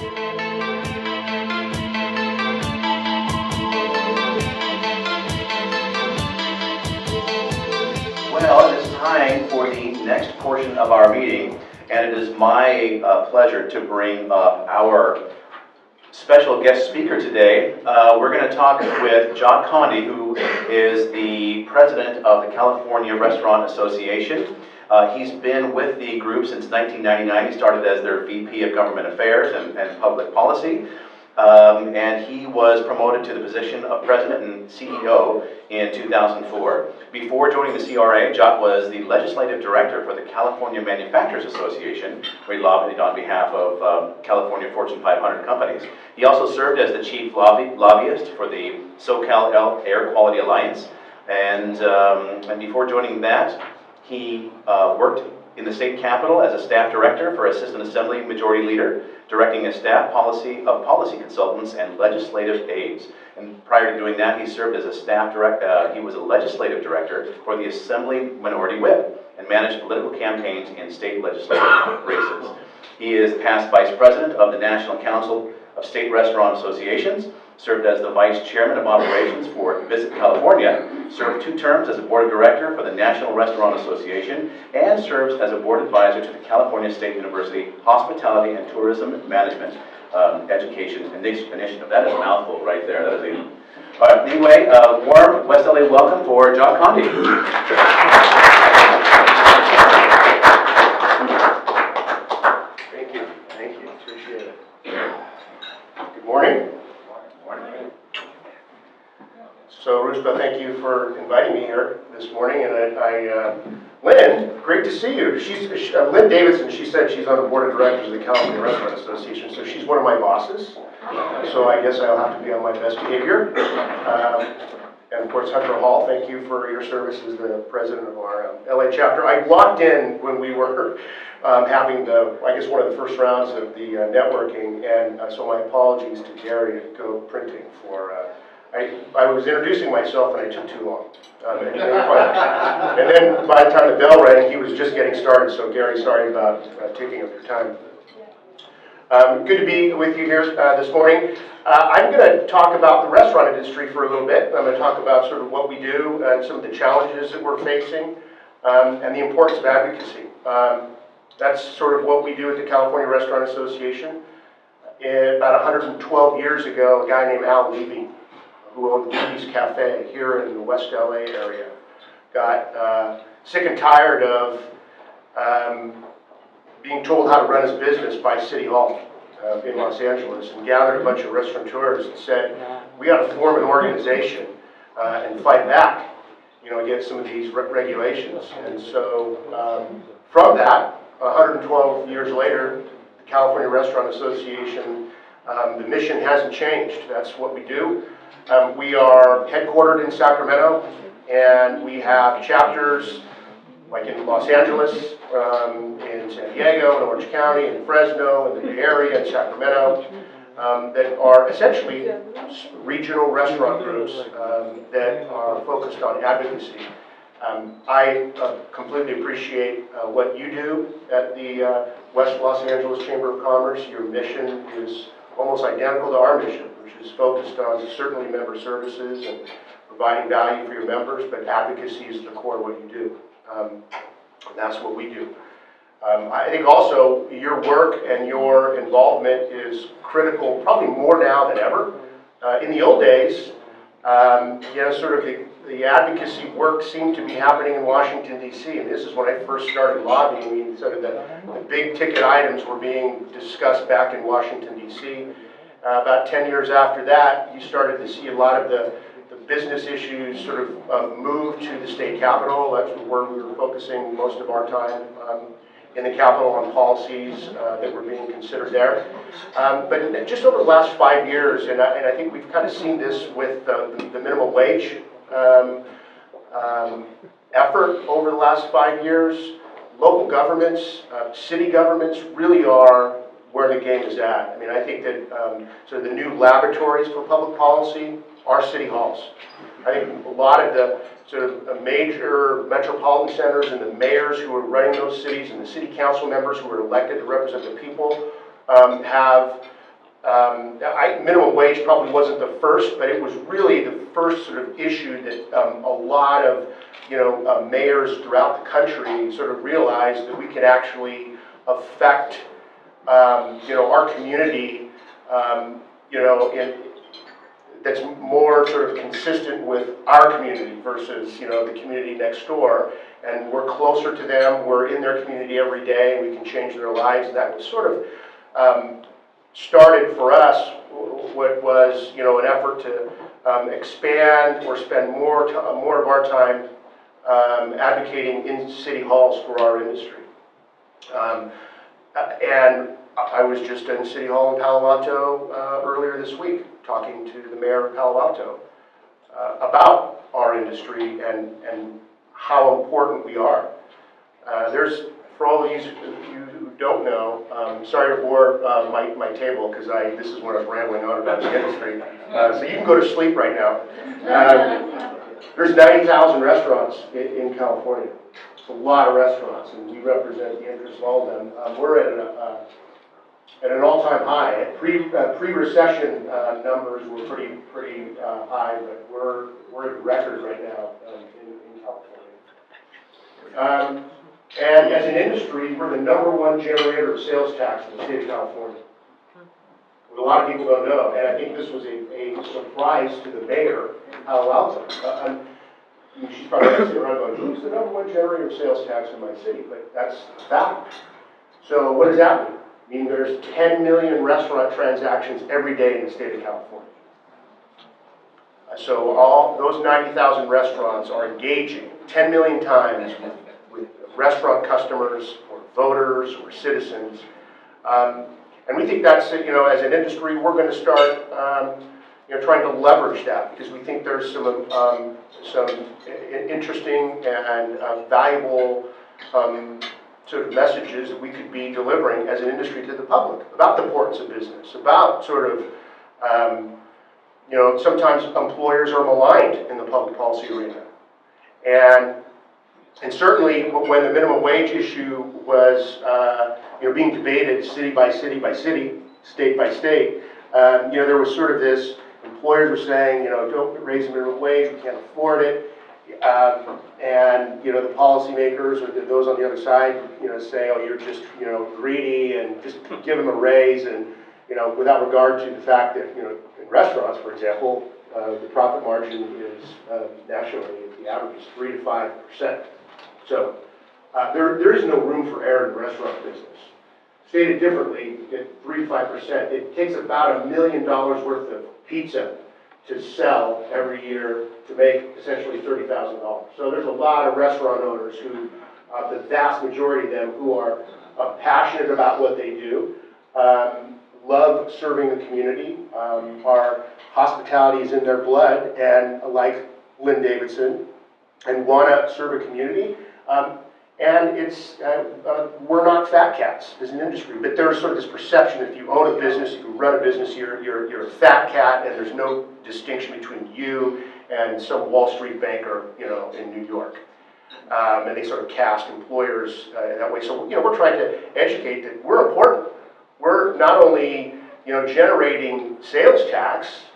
Well, it is time for the next portion of our meeting, and it is my pleasure to bring up our special guest speaker today. We're going to talk with Jot Condie, who is the president of the California Restaurant Association. He's been with the group since 1999. He started as their VP of Government Affairs and Public Policy. And he was promoted to the position of President and CEO in 2004. Before joining the CRA, Jot was the Legislative Director for the California Manufacturers Association, where he lobbied on behalf of California Fortune 500 companies. He also served as the Chief Lobbyist for the SoCal Air Quality Alliance. And before joining that, he worked in the state capitol as a staff director for Assistant Assembly Majority Leader, directing a staff policy consultants and legislative aides. And prior to doing that, he served as a staff director. He was a legislative director for the Assembly Minority Whip and managed political campaigns in state legislative races. He is past vice president of the National Council of State Restaurant Associations, served as the vice chairman of operations for Visit California, served 2 terms as a board of director for the National Restaurant Association, and serves as a board advisor to the California State University Hospitality and Tourism Management Education Initiative. That is a mouthful right there. That is all right, anyway, warm West LA welcome for Jot Condie. Thank you, appreciate it. Good morning. So, Ruspa, thank you for inviting me here this morning. And Lynn, great to see you. She's Lynn Davidson. She said she's on the board of directors of the California Restaurant Association, so she's one of my bosses. So I guess I'll have to be on my best behavior. And of course, Hunter Hall, thank you for your service as the president of our LA chapter. I walked in when we were having one of the first rounds of the networking, and so my apologies to Gary at Go Printing for. I was introducing myself and I took too long. And then by the time the bell rang, he was just getting started. So Gary, sorry about taking up your time. Good to be with you here this morning. I'm going to talk about the restaurant industry for a little bit. I'm going to talk about sort of what we do and some of the challenges that we're facing and the importance of advocacy. That's sort of what we do at the California Restaurant Association. About 112 years ago, a guy named Al Levy, who owned Levy's Cafe here in the West LA area, got sick and tired of being told how to run his business by City Hall in Los Angeles, and gathered a bunch of restaurateurs and said, we got to form an organization and fight back, against some of these regulations. And so from that, 112 years later, the California Restaurant Association, the mission hasn't changed. That's what we do. We are headquartered in Sacramento, and we have chapters like in Los Angeles, in San Diego, in Orange County, in Fresno, in the Bay Area, in Sacramento, that are essentially regional restaurant groups that are focused on advocacy. I completely appreciate what you do at the West Los Angeles Chamber of Commerce. Your mission is almost identical to our mission, which is focused on certainly member services and providing value for your members, but advocacy is the core of what you do. And that's what we do. I think also your work and your involvement is critical, probably more now than ever. In the old days, sort of the advocacy work seemed to be happening in Washington, D.C., and this is when I first started lobbying. Sort of the big ticket items were being discussed back in Washington, D.C. About 10 years after that, you started to see a lot of the business issues sort of move to the state capitol. That's where we were focusing most of our time in the capitol on policies that were being considered there. But just over the last 5 years, and I think we've kind of seen this with the minimum wage effort over the last 5 years, local governments, city governments really are where the game is at. I mean, I think that sort of the new laboratories for public policy are city halls. I think a lot of the sort of major metropolitan centers and the mayors who are running those cities and the city council members who are elected to represent the people have minimum wage probably wasn't the first, but it was really the first sort of issue that a lot of mayors throughout the country sort of realized that we could actually affect our community that's more sort of consistent with our community versus the community next door, and we're closer to them, we're in their community every day, and we can change their lives. And that was sort of started for us what was an effort to expand or spend more of our time advocating in city halls for our industry. And I was just in City Hall in Palo Alto earlier this week talking to the mayor of Palo Alto about our industry and how important we are. For all of you who don't know, sorry to bore my table because this is what I was rambling on about the industry. So you can go to sleep right now. There's 90,000 restaurants in California. It's a lot of restaurants, and we represent the interests of all of them. We're at an all-time high. Pre-recession numbers were pretty high, but we're at record right now in California. And as an industry, we're the #1 generator of sales tax in the state of California. What a lot of people don't know, and I think this was a surprise to the mayor in Palo Alto. She's probably sitting around going, who's the #1 generator of sales tax in my city? But that's a fact. So what does that mean? I mean, there's 10 million restaurant transactions every day in the state of California. So all those 90,000 restaurants are engaging 10 million times with restaurant customers or voters or citizens. And we think that's, as an industry, we're going to start, trying to leverage that because we think there's some interesting and valuable sort of messages that we could be delivering as an industry to the public about the importance of business, about sort of, sometimes employers are maligned in the public policy arena. And certainly when the minimum wage issue was, being debated city by city by city, state by state, there was sort of this, employers were saying, don't raise the minimum wage, we can't afford it. And the policymakers or those on the other side, say, oh, you're just, greedy and just give them a raise, and without regard to the fact that in restaurants, for example, the profit margin is nationally the average is 3 to 5%. So there is no room for error in the restaurant business. Stated differently, at 3 to 5%, it takes about $1 million worth of pizza to sell every year to make essentially $30,000. So there's a lot of restaurant owners who, the vast majority of them, who are passionate about what they do, love serving the community. Our hospitality is in their blood, and like Lynn Davidson, and want to serve a community. And it's we're not fat cats as an industry, but there's sort of this perception if you own a business, if you run a business, you're a fat cat, and there's no distinction between you and some Wall Street banker, in New York. And they sort of cast employers that way. So we're trying to educate that we're important. We're not only generating sales tax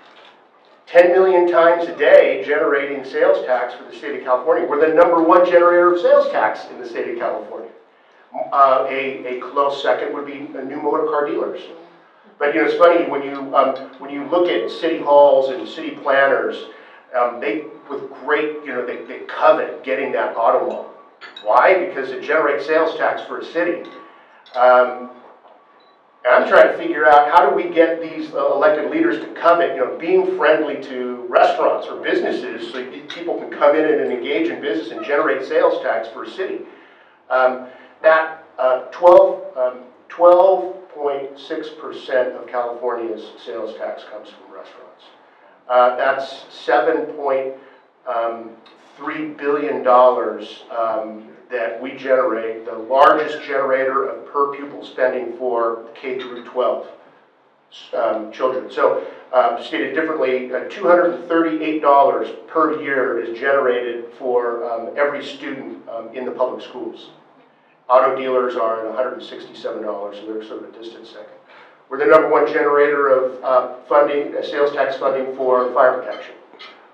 10 million times a day, generating sales tax for the state of California. We're the #1 generator of sales tax in the state of California. A close second would be new motor car dealers. But it's funny when you look at city halls and city planners, they covet getting that auto loan. Why? Because it generates sales tax for a city. I'm trying to figure out how do we get these elected leaders to covet, being friendly to restaurants or businesses so people can come in and engage in business and generate sales tax for a city. That 12.6% of California's sales tax comes from restaurants. That's $7.3 billion that we generate, the largest generator of per pupil spending for K through 12 children. So, stated differently, $238 per year is generated for every student in the public schools. Auto dealers are at $167, so they're sort of a distant second. We're the #1 generator of funding, sales tax funding for fire protection.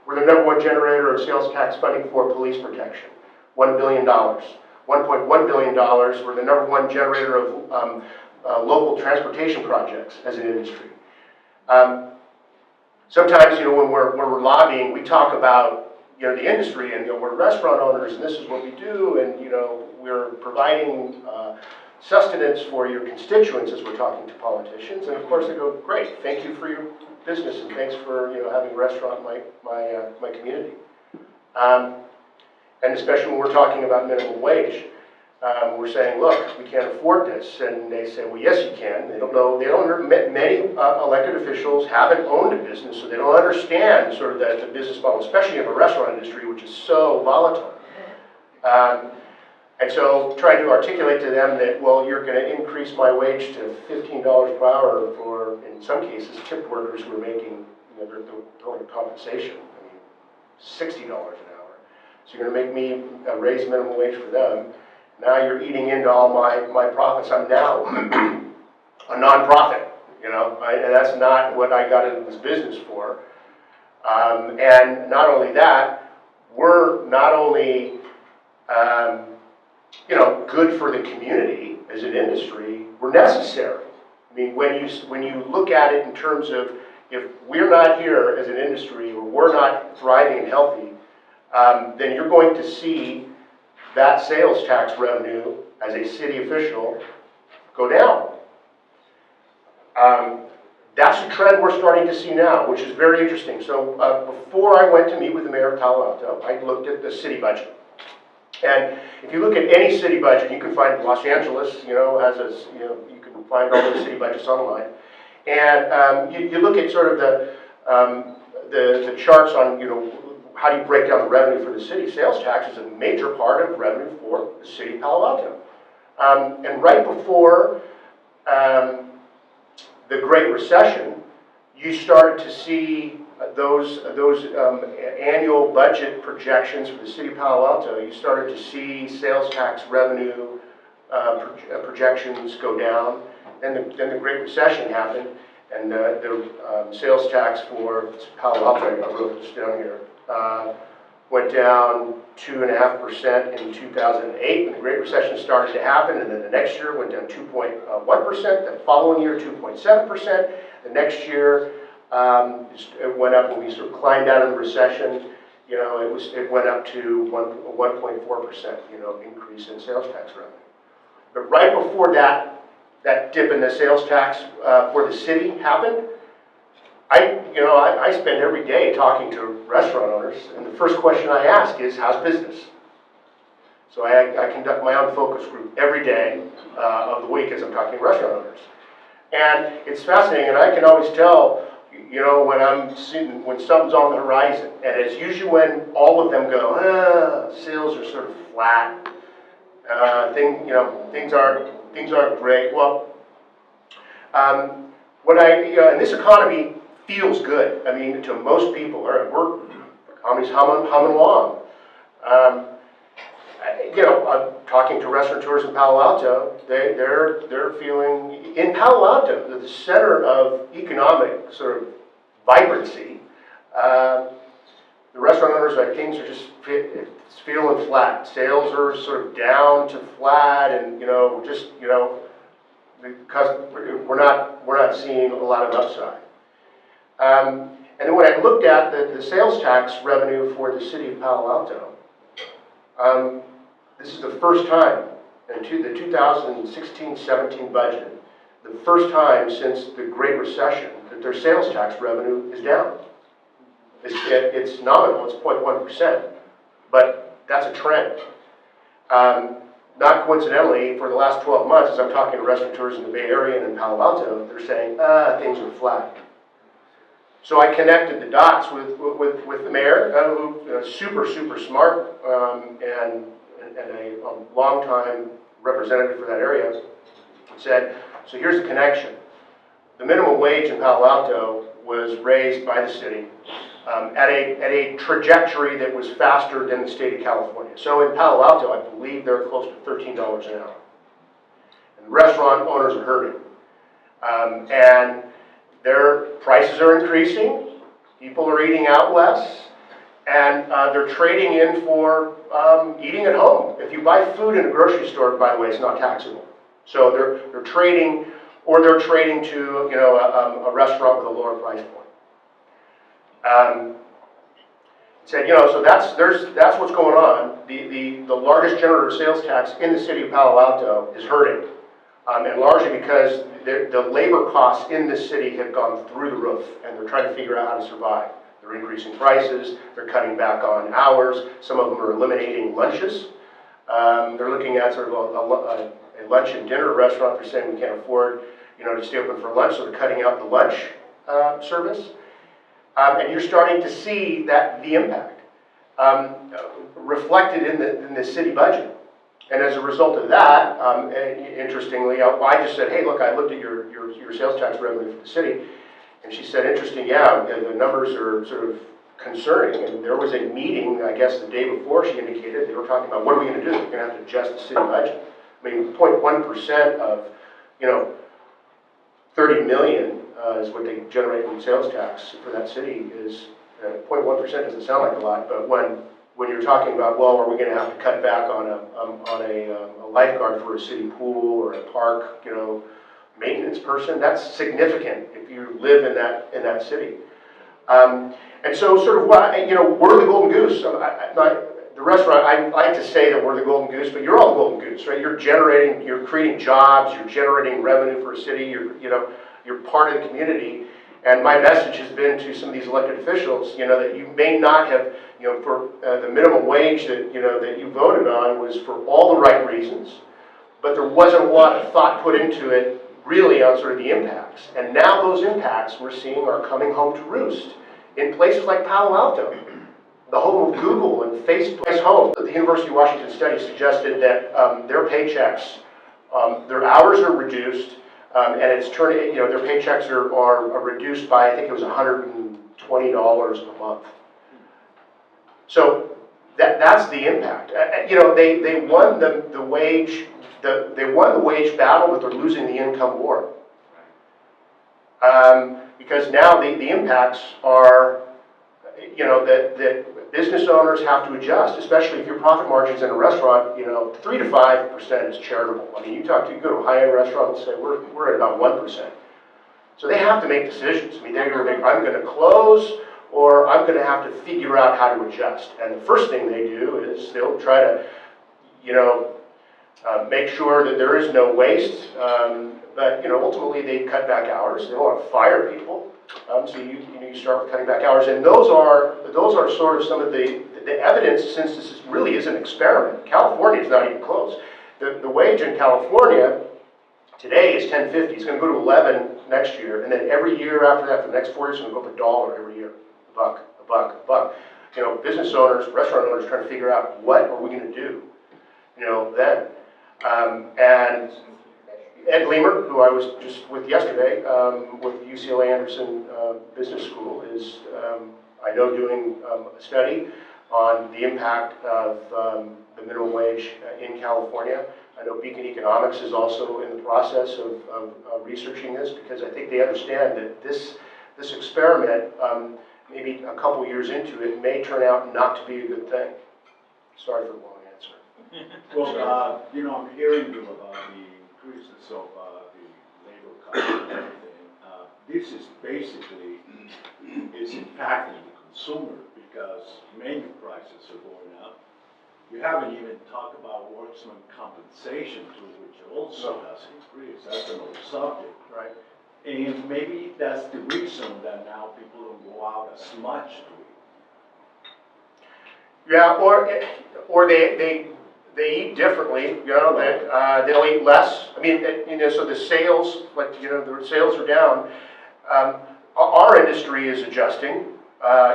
We're the #1 generator of sales tax funding for police protection, $1 billion. $1.1 billion, we're the #1 generator of local transportation projects as an industry. Sometimes, when we're lobbying, we talk about, the industry and, we're restaurant owners and this is what we do and, we're providing sustenance for your constituents as we're talking to politicians. And of course they go, great, thank you for your business and thanks for, having a restaurant in my community. And especially when we're talking about minimum wage. We're saying, look, we can't afford this, and they say, well, yes, you can. They don't know. Many elected officials haven't owned a business, so they don't understand sort of the business model, especially in the restaurant industry, which is so volatile. And so, trying to articulate to them that, well, you're going to increase my wage to $15 per hour for, in some cases, tip workers who are making, their total compensation. I mean, $60 an hour. So you're going to make me raise minimum wage for them. Now you're eating into all my profits. I'm now a nonprofit, and that's not what I got into this business for. And not only that, we're not only, good for the community as an industry, we're necessary. I mean, when you look at it in terms of if we're not here as an industry or we're not thriving and healthy, then you're going to see that sales tax revenue as a city official go down. That's the trend we're starting to see now, which is very interesting. So before I went to meet with the mayor of Palo Alto, I looked at the city budget. And if you look at any city budget, you can find Los Angeles, has a, you can find all those city budgets online. And you look at sort of the charts on, how do you break down the revenue for the city? Sales tax is a major part of revenue for the city of Palo Alto. And right before the Great Recession, you started to see those annual budget projections for the city of Palo Alto. You started to see sales tax revenue projections go down. Then the Great Recession happened, and the sales tax for Palo Alto, I wrote this down here, went down 2.5% in 2008 when the Great Recession started to happen, and then the next year went down 2.1%, the following year 2.7%, the next year it went up when we sort of climbed out of the recession, it went up to 1.4%, increase in sales tax revenue. But right before that dip in the sales tax for the city happened, I spend every day talking to restaurant owners, and the first question I ask is, how's business? So I conduct my own focus group every day of the week as I'm talking to restaurant owners. And it's fascinating, and I can always tell, when something's on the horizon. And it's usually when all of them go, sales are sort of flat, things aren't great. Well, and this economy feels good. I mean, to most people, the economy's humming along. Talking to restaurateurs in Palo Alto, they're feeling, in Palo Alto, the center of economic sort of vibrancy, the restaurant owners, things are just feeling flat. Sales are sort of down to flat, and because we're not seeing a lot of upside. And then when I looked at the sales tax revenue for the city of Palo Alto, this is the first time in the 2016-17 budget, the first time since the Great Recession that their sales tax revenue is down. It's nominal, it's 0.1%, but that's a trend. Not coincidentally, for the last 12 months, as I'm talking to restaurateurs in the Bay Area and in Palo Alto, they're saying, things are flat. So I connected the dots with the mayor, who super smart and a long-time representative for that area, said, so here's the connection. The minimum wage in Palo Alto was raised by the city at a trajectory that was faster than the state of California. So in Palo Alto, I believe they're close to $13 an hour. And restaurant owners are hurting. And their prices are increasing, people are eating out less, and they're trading in for eating at home. If you buy food in a grocery store, by the way, it's not taxable. So they're trading, or they're trading to, you know, a restaurant with a lower price point. Said, you know, so that's what's going on. The largest generator of sales tax in the city of Palo Alto is hurting, and largely because the labor costs in this city have gone through the roof, and they're trying to figure out how to survive. They're increasing prices, they're cutting back on hours, some of them are eliminating lunches. They're looking at sort of a lunch and dinner restaurant. They're saying we can't afford, you know, to stay open for lunch, so they're cutting out the lunch service. And you're starting to see that the impact reflected in the city budget. And as a result of that, interestingly, I just said, hey, look, I looked at your sales tax revenue for the city. And she said, interesting, yeah, the numbers are sort of concerning. And there was a meeting, I guess, the day before she indicated, they were talking about, what are we going to do? We're going to have to adjust the city budget. I mean, 0.1% of, you know, 30 million is what they generate in sales tax for that city. Is 0.1% doesn't sound like a lot, but when you're talking about, well, are we going to have to cut back on a lifeguard for a city pool or a park, you know, maintenance person, that's significant if you live in that city. And so, sort of, what, you know, we're the golden goose. The restaurant, I like to say that we're the golden goose, but you're all the golden goose, right? You're creating jobs, you're generating revenue for a city, you're part of the community. And my message has been to some of these elected officials, you know, that you may not have, you know, for the minimum wage that, you know, that you voted on was for all the right reasons, but there wasn't a lot of thought put into it really on sort of the impacts. And now those impacts we're seeing are coming home to roost in places like Palo Alto, the home of Google and Facebook. Home. The University of Washington study suggested that their paychecks, their hours are reduced, and it's turning, you know, their paychecks are reduced by, I think it was $120 a month. So that's the impact. You know, they won the wage battle, but they're losing the income war. Because now the impacts are, you know, that business owners have to adjust, especially if your profit margins in a restaurant, you know, 3 to 5% is charitable. I mean, you go to a high-end restaurant and say, we're at about 1%. So they have to make decisions. I mean, they're going to make, I'm going to close, or I'm going to have to figure out how to adjust. And the first thing they do is they'll try to, you know, make sure that there is no waste. But, you know, ultimately they cut back hours. They don't want to fire people. So you start with cutting back hours, and those are sort of some of the evidence, since this really is an experiment. California is not even close. The wage in California today is $10.50. It's going to go to $11 next year, and then every year after that, for the next 4 years, it's going to go up $1 every year, a buck. You know, business owners, restaurant owners, trying to figure out what are we going to do, you know, then. And Ed Leamer, who I was just with yesterday, with UCLA Anderson Business School, is, I know, doing a study on the impact of the minimum wage in California. I know Beacon Economics is also in the process of researching this, because I think they understand that this experiment, maybe a couple years into it, may turn out not to be a good thing. Sorry for the long answer. Well, you know, I'm hearing you about the increases of the labor costs and everything. This is basically, it's impacting the consumer because menu prices are going up. You haven't even talked about workman compensation too, which also has increased. That's another subject. Right. And maybe that's the reason that now people don't go out as much to eat. Yeah, or they eat differently, you know, that they'll eat less. I mean, you know, so the sales, like, you know, the sales are down. Our industry is adjusting.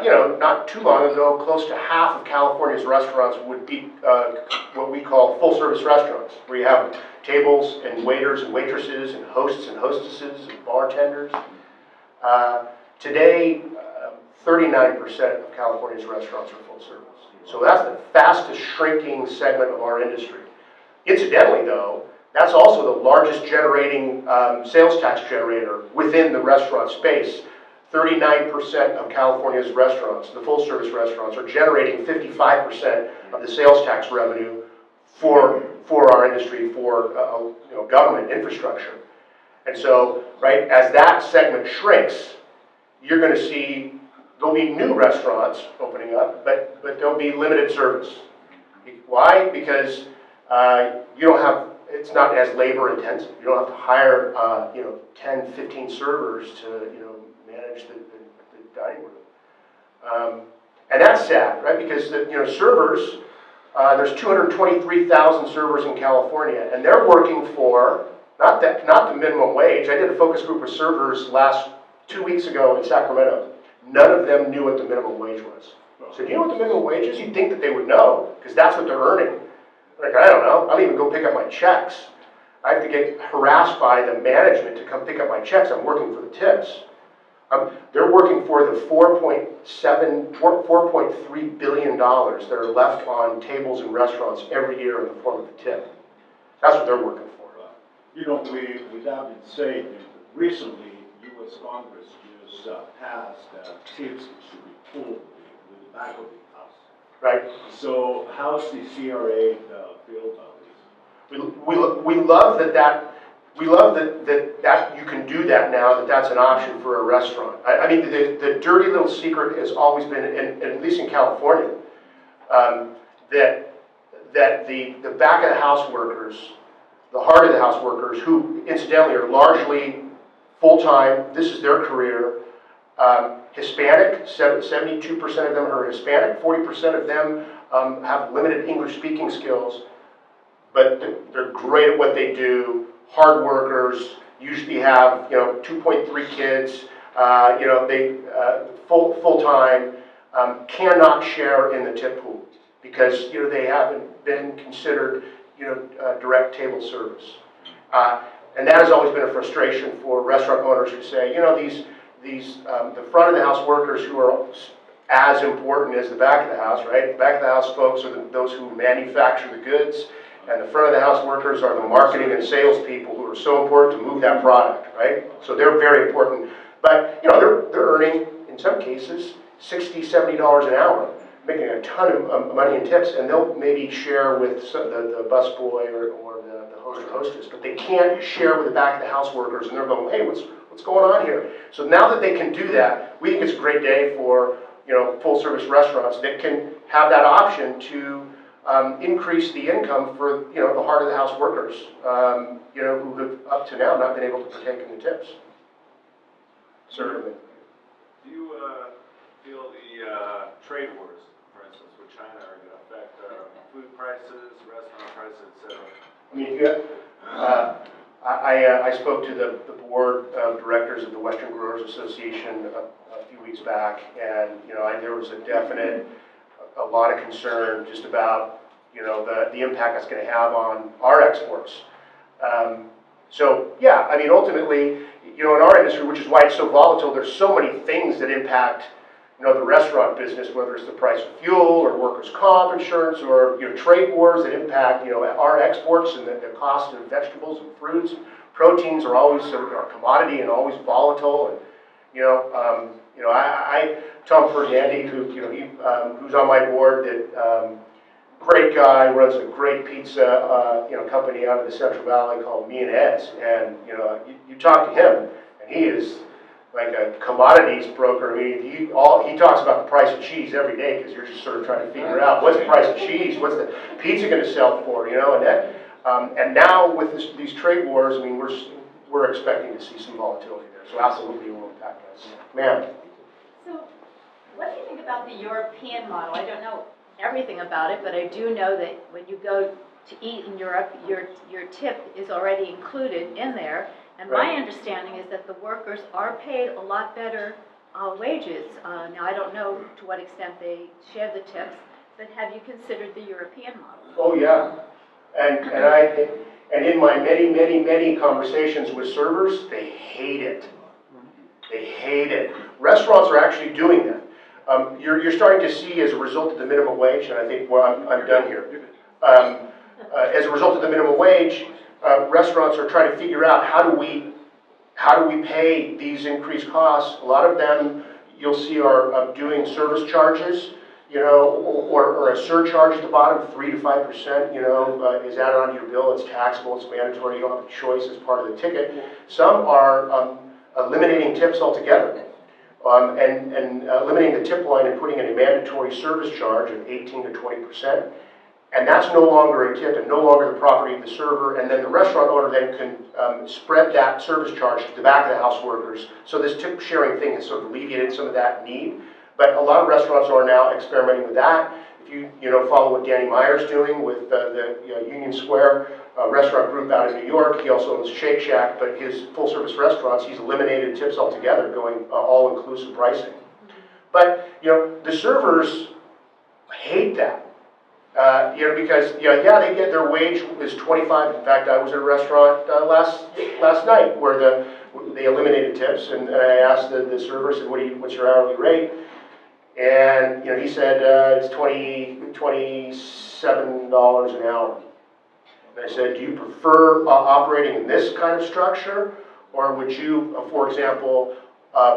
You know, not too long ago, close to half of California's restaurants would be what we call full-service restaurants, where you have tables and waiters and waitresses and hosts and hostesses and bartenders. Today, 39% of California's restaurants are full-service. So that's the fastest shrinking segment of our industry. Incidentally, though, That's also the largest generating sales tax generator within the restaurant space. 39% of California's restaurants, the full-service restaurants, are generating 55% of the sales tax revenue for our industry, for government infrastructure. And so, right, as that segment shrinks, you're going to see there'll be new restaurants opening up, but there'll be limited service. Why? Because you don't have, it's not as labor intensive. You don't have to hire 10, 15 servers to manage the dining room. And that's sad, right? Because servers, there's 223,000 servers in California, and they're working for not the minimum wage. I did a focus group with servers 2 weeks ago in Sacramento. None of them knew what the minimum wage was. So do you know what the minimum wage is? You'd think that they would know, because that's what they're earning. Like, I don't know. I don't even go pick up my checks. I have to get harassed by the management to come pick up my checks. I'm working for the tips. They're working for the $4.3 billion that are left on tables and restaurants every year in the form of a tip. That's what they're working for. With that being said, recently U.S. Congress just passed tips should be pulled with the back of the house. Right. So how's the CRA feel about this? We love that. We love that you can do that now, that's an option for a restaurant. I mean, the dirty little secret has always been, at least in California, that the back of the house workers, the heart of the house workers, who incidentally are largely full-time, this is their career, Hispanic, 72% of them are Hispanic, 40% of them have limited English speaking skills, but they're great at what they do. Hard workers, usually have 2.3 kids, they full-time, cannot share in the tip pool because they haven't been considered direct table service, and that has always been a frustration for restaurant owners who say the front of the house workers who are as important as the back of the house, right? The back of the house folks are those who manufacture the goods. And the front of the house workers are the marketing and sales people who are so important to move that product, right? So they're very important. But, they're earning, in some cases, $60, $70 an hour, making a ton of money in tips, and they'll maybe share with the busboy or the host or hostess, but they can't share with the back of the house workers, and they're going, hey, what's going on here? So now that they can do that, we think it's a great day for, full-service restaurants that can have that option to increase the income for the heart of the house workers, who have up to now not been able to partake in the tips. Certainly. Do you feel the trade wars, for instance, with China, are going to affect food prices, restaurant prices, etc.? I mean, I spoke to the board of directors of the Western Growers Association a few weeks back, and there was a lot of concern just about the impact it's going to have on our exports. So yeah, I mean, ultimately, in our industry, which is why it's so volatile, there's so many things that impact the restaurant business, whether it's the price of fuel or workers' comp insurance or trade wars that impact our exports and the cost of vegetables and fruits. Proteins are always a commodity and always volatile, and Tom Ferdinandi, who's on my board, that great guy, runs a great pizza company out of the Central Valley called Me and Ed's, and you talk to him, and he is like a commodities broker. I mean, he talks about the price of cheese every day because you're just sort of trying to figure out what's the price of cheese, what's the pizza going to sell for, and now with these trade wars, I mean, we're expecting to see some volatility there. So absolutely, it will impact us, ma'am. So, what do you think about the European model? I don't know everything about it, but I do know that when you go to eat in Europe, your tip is already included in there. And Right. my understanding is that the workers are paid a lot better wages. Now, I don't know to what extent they share the tips, but have you considered the European model? Oh yeah, and in my many conversations with servers, they hate it. They hate it. Restaurants are actually doing that. You're starting to see, as a result of the minimum wage, and I think I'm done here. As a result of the minimum wage, restaurants are trying to figure out how do we pay these increased costs. A lot of them you'll see are doing service charges, you know, or a surcharge at the bottom, 3 to 5%, you know, is added onto your bill. It's taxable, it's mandatory, you don't have a choice as part of the ticket. Some are eliminating tips altogether. And eliminating the tip line and putting in a mandatory service charge of 18 to 20%. And that's no longer a tip and no longer the property of the server. And then the restaurant owner then can spread that service charge to the back of the house workers. So this tip sharing thing has sort of alleviated some of that need. But a lot of restaurants are now experimenting with that. If you know, follow what Danny Meyer's doing with the Union Square restaurant group out in New York. He also owns Shake Shack, but his full-service restaurants, he's eliminated tips altogether, going all-inclusive pricing. But, you know, the servers hate that. You know, because, you know, yeah, they get their wage is 25. In fact, I was at a restaurant last night where they eliminated tips, and I asked the server, I said, what's your hourly rate? And, you know, he said it's $27 an hour. And I said, do you prefer operating in this kind of structure, or would you, for example,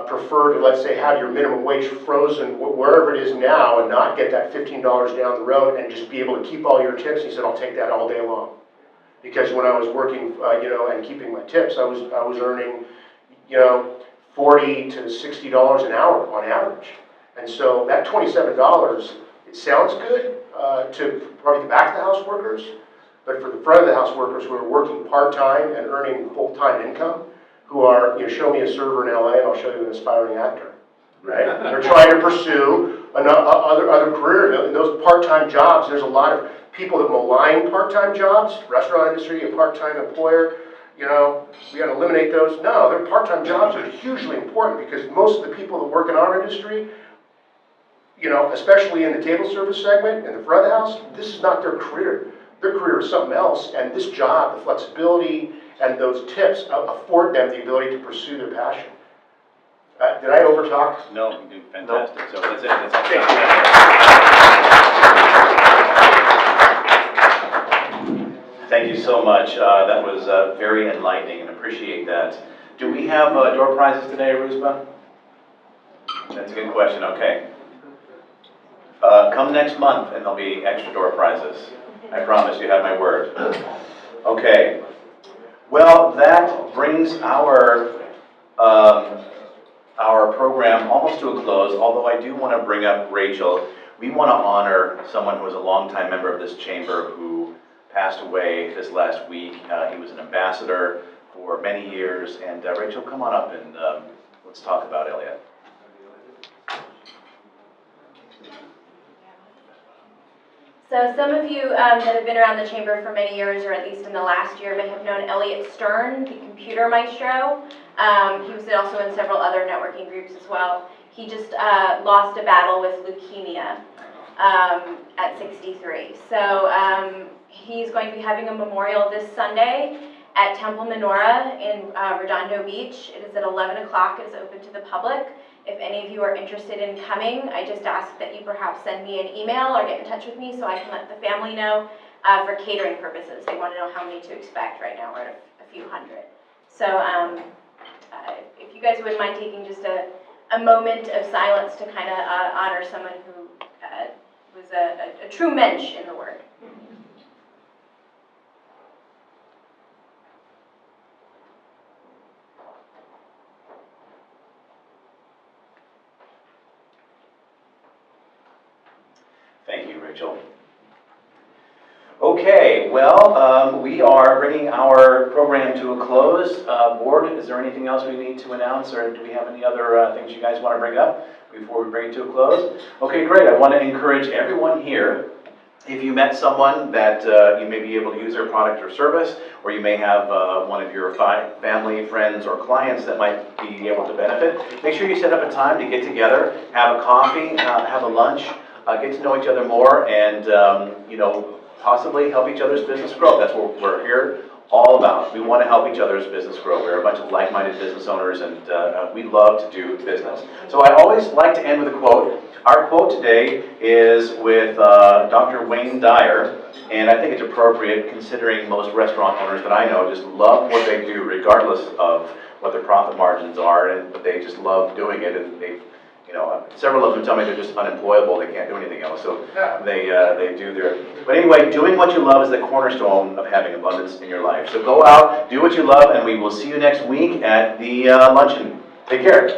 prefer to, let's say, have your minimum wage frozen wherever it is now and not get that $15 down the road and just be able to keep all your tips? He said, I'll take that all day long. Because when I was working, you know, and keeping my tips, I was earning, you know, $40 to $60 an hour on average. And so that $27, it sounds good to probably the back of the house workers, but for the front of the house workers who are working part-time and earning full-time income, who are, you know, show me a server in LA and I'll show you an aspiring actor, right? They're trying to pursue other career. In those part-time jobs, there's a lot of people that malign part-time jobs, restaurant industry, a part-time employer. You know, we got to eliminate those. No, their part-time jobs are hugely important because most of the people that work in our industry, you know, especially in the table service segment, in the front of the house, this is not their career. Their career is something else, and this job, the flexibility, and those tips afford them the ability to pursue their passion. Did I overtalk? No, you did fantastic. So that's it. Thank you so much. That was very enlightening and appreciate that. Do we have door prizes today, Ruspa? That's a good question. Okay. Come next month and there'll be extra door prizes. I promise you have my word. Okay. Well, that brings our program almost to a close, although I do want to bring up Rachel. We want to honor someone who was a longtime member of this chamber who passed away this last week. He was an ambassador for many years. And Rachel, come on up and let's talk about Elliot. So some of you that have been around the chamber for many years, or at least in the last year, may have known Elliot Stern, the computer maestro. He was also in several other networking groups as well. He just lost a battle with leukemia at 63. So he's going to be having a memorial this Sunday at Temple Menorah in Redondo Beach. It is at 11 o'clock. It is open to the public. If any of you are interested in coming, I just ask that you perhaps send me an email or get in touch with me so I can let the family know for catering purposes. They want to know how many to expect. Right now we're at a few hundred. So if you guys wouldn't mind taking just a moment of silence to kind of honor someone who was a true mensch in the word. Thank you, Rachel. Okay, well, we are bringing our program to a close. Board, is there anything else we need to announce, or do we have any other things you guys want to bring up before we bring it to a close? Okay, great. I want to encourage everyone here, if you met someone that you may be able to use their product or service, or you may have one of your family, friends, or clients that might be able to benefit, make sure you set up a time to get together, have a coffee, have a lunch, get to know each other more, and you know, possibly help each other's business grow. That's what we're here all about. We want to help each other's business grow. We're a bunch of like-minded business owners, and we love to do business. So I always like to end with a quote. Our quote today is with Dr. Wayne Dyer, and I think it's appropriate considering most restaurant owners that I know just love what they do regardless of what their profit margins are, but they just love doing it, and they, you know, several of them tell me they're just unemployable, they can't do anything else, so they do their, but anyway, doing what you love is the cornerstone of having abundance in your life. So go out, do what you love, and we will see you next week at the luncheon. Take care.